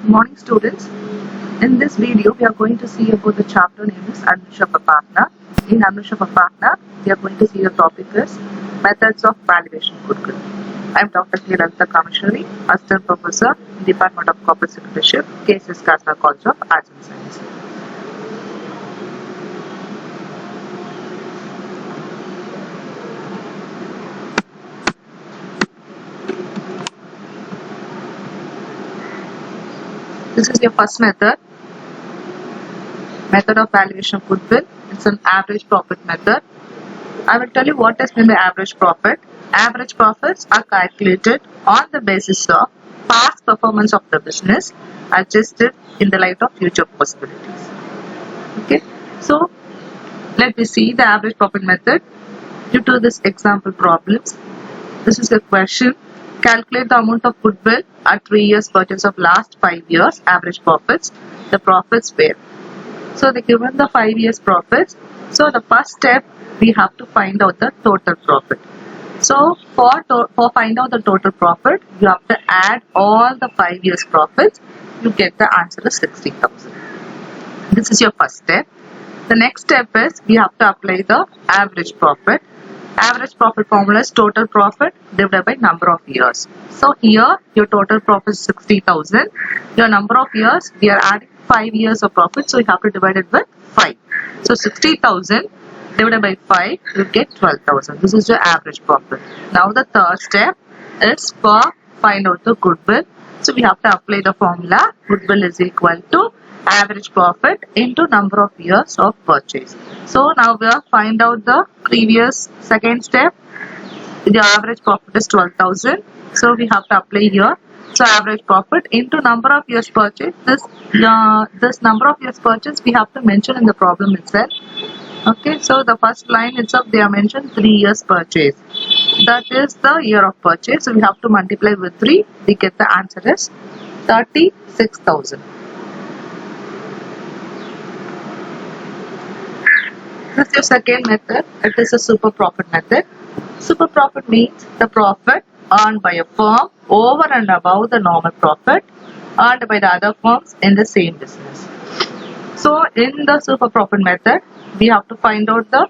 Good morning, students. In this video, we are going to see about the chapter name is Anusha Papakna. In Anusha Papakna, we are going to see the topic is Methods of Valuation Goodwill. I am Dr. K. Lalita Kameshwari, Assistant Professor, Department of Corporate Secretaryship, KSS Kasna College of Arts and Science. This is your first method of valuation of goodwill. It's an average profit method. I will tell you what is meant by average profit. Average profits are calculated on the basis of past performance of the business adjusted in the light of future possibilities. Okay, so let me see the average profit method due to this example problems. This is the question. Calculate the amount of goodwill at 3 years purchase of last 5 years average profits. The profits were. So they given the 5 years profits. So the first step we have to find out the total profit. So for find out the total profit, you have to add all the 5 years profits. You get the answer is 60,000. This is your first step. The next step is we have to apply the average profit. Average profit formula is total profit divided by number of years. So here your total profit is 60,000. Your number of years, we are adding 5 years of profit, so you have to divide it with 5. So 60,000 divided by 5, you get 12,000. This is your average profit. Now the third step is for find out the goodwill. So we have to apply the formula. Goodwill is equal to average profit into number of years of purchase. So now we are find out the previous second step. The average profit is 12,000. So we have to apply here. So average profit into number of years purchase. This number of years purchase we have to mention in the problem itself. Okay, so the first line itself they are mentioned 3 years purchase. That is the year of purchase. So we have to multiply with 3. We get the answer is 36,000. This is your second method. It is a super profit method. Super profit means the profit earned by a firm over and above the normal profit earned by the other firms in the same business. So in the super profit method, we have to find out the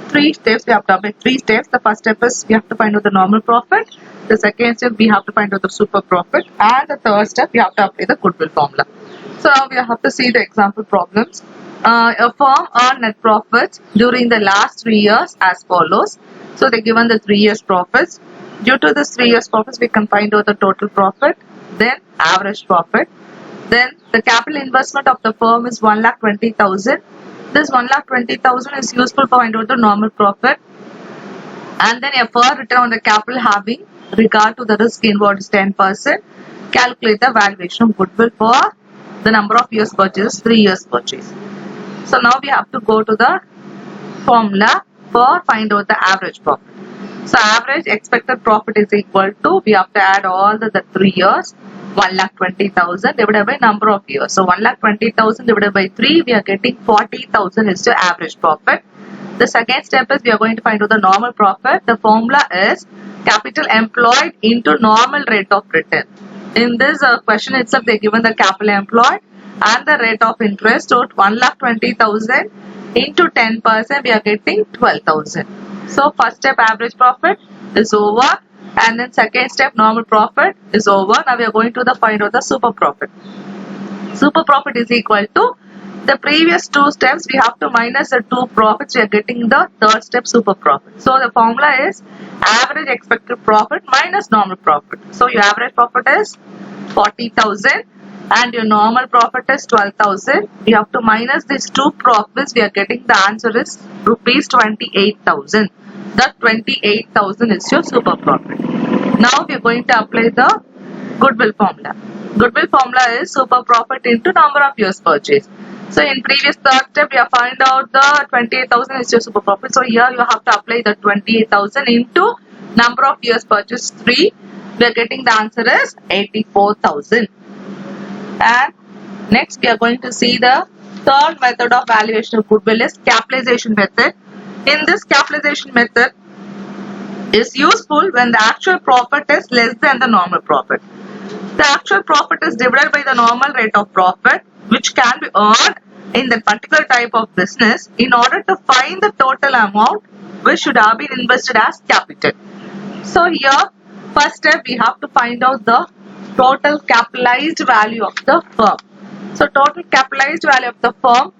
3 steps. We have to apply 3 steps. The first step is we have to find out the normal profit. The second step we have to find out the super profit, and the third step we have to apply the goodwill formula. So now we have to see the example problems. A firm earned net profits during the last 3 years as follows. So they given the 3 years profits. Due to this 3 years profits, we can find out the total profit, then average profit. Then the capital investment of the firm is 1,20,000. This 1,20,000 is useful for find out the normal profit. And then a firm return on the capital having regard to the risk involved is 10%. Calculate the valuation of goodwill for the number of years purchase, 3 years purchase. So now we have to go to the formula for find out the average profit. So average expected profit is equal to, we have to add all the 3 years, 1,20,000 divided by number of years. So 1,20,000 divided by 3, we are getting 40,000 is the average profit. The second step is we are going to find out the normal profit. The formula is capital employed into normal rate of return. In this question itself, they given the capital employed and the rate of interest. So 1,20,000 into 10%, we are getting 12,000. So first step average profit is over, and then second step normal profit is over. Now we are going to the find out the super profit. Super profit is equal to the previous 2 steps. We have to minus the 2 profits. We are getting the third step super profit. So the formula is average expected profit minus normal profit. So your average profit is 40,000 and your normal profit is 12,000. We have to minus these 2 profits. We are getting the answer is rupees 28,000. That 28,000 is your super profit. Now we are going to apply the goodwill formula. Goodwill formula is super profit into number of years purchase. So in previous third step, we have find out the 28,000 is your super profit. So here you have to apply the 28,000 into number of years purchase 3. We are getting the answer is 84,000. And next we are going to see the third method of valuation of goodwill is capitalization method. In this capitalization method is useful when the actual profit is less than the normal profit. The actual profit is divided by the normal rate of profit which can be earned in that particular type of business in order to find the total amount which should have been invested as capital. So here, first step we have to find out the total capitalized value of the firm. So total capitalized value of the firm,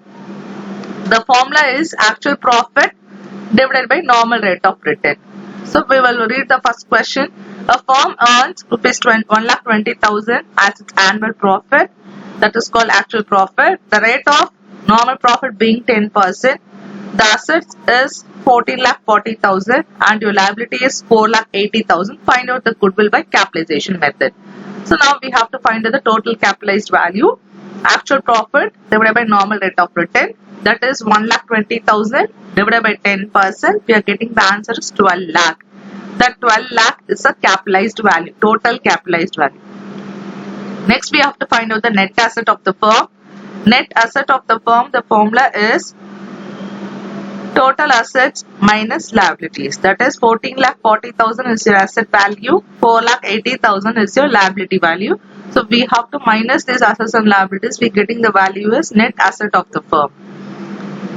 the formula is actual profit divided by normal rate of return. So we will read the first question. A firm earns rupees 1,20,000 as its annual profit. That is called actual profit. The rate of normal profit being 10%. The assets is 14,40,000 and your liability is 4,80,000. Find out the goodwill by capitalization method. So now we have to find out the total capitalized value. Actual profit divided by normal rate of return. That is 1,20,000 divided by 10%. We are getting the answer is 12 lakh. That 12 lakh is a capitalized value, total capitalized value. Next we have to find out the net asset of the firm. Net asset of the firm, the formula is total assets minus liabilities. That is 14,40,000 is your asset value, 4,80,000 is your liability value. So we have to minus these assets and liabilities. We are getting the value is net asset of the firm.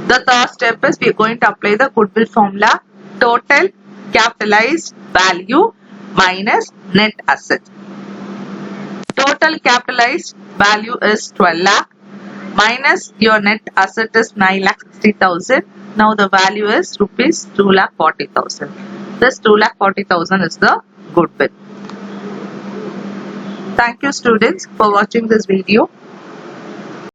The third step is we are going to apply the goodwill formula. Total capitalized value minus net asset. Total capitalized value is 12 lakh minus your net asset is 9,60,000. Now the value is rupees 2,40,000. This 2,40,000 is the goodwill. Thank you students for watching this video.